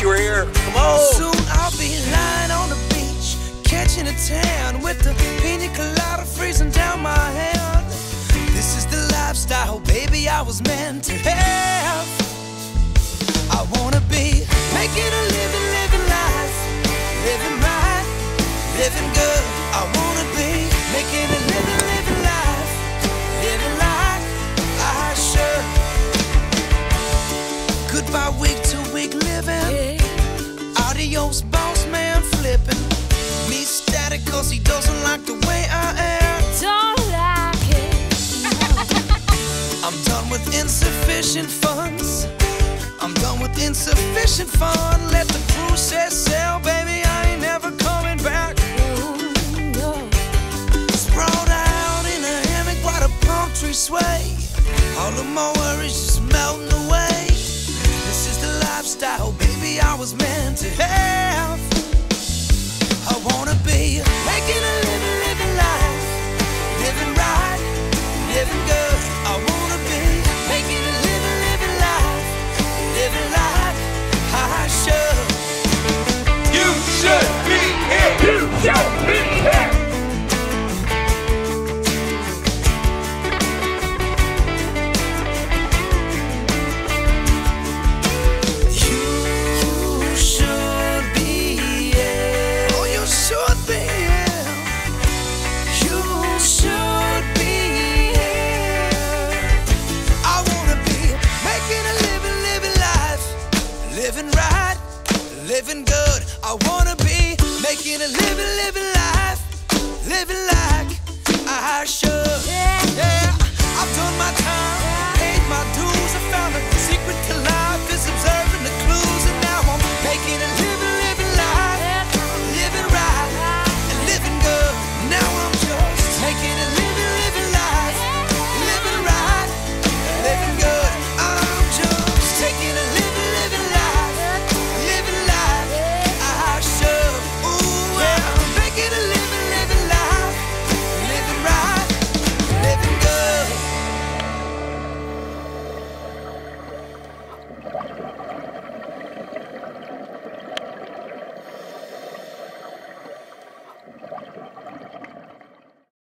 you were here. Come on. Soon I'll be lying on the beach, catching a tan with the pina colada freezing down my hand. This is the lifestyle, baby, I was meant to have. I wanna be making a living life, living right, living good. I wanna be making a living life, living like I should. Goodbye week to week living, adios boss man flipping. Me static cause he doesn't like the way I am. Don't like it. I'm done with insufficient funds. I'm done with insufficient fun. Let the crew set sail, baby, I ain't never coming back. Sprawled out in a hammock while the palm trees sway. All of my worries just melting away. This is the lifestyle, baby, I was meant to have. I wanna be making a living life, living right, living good.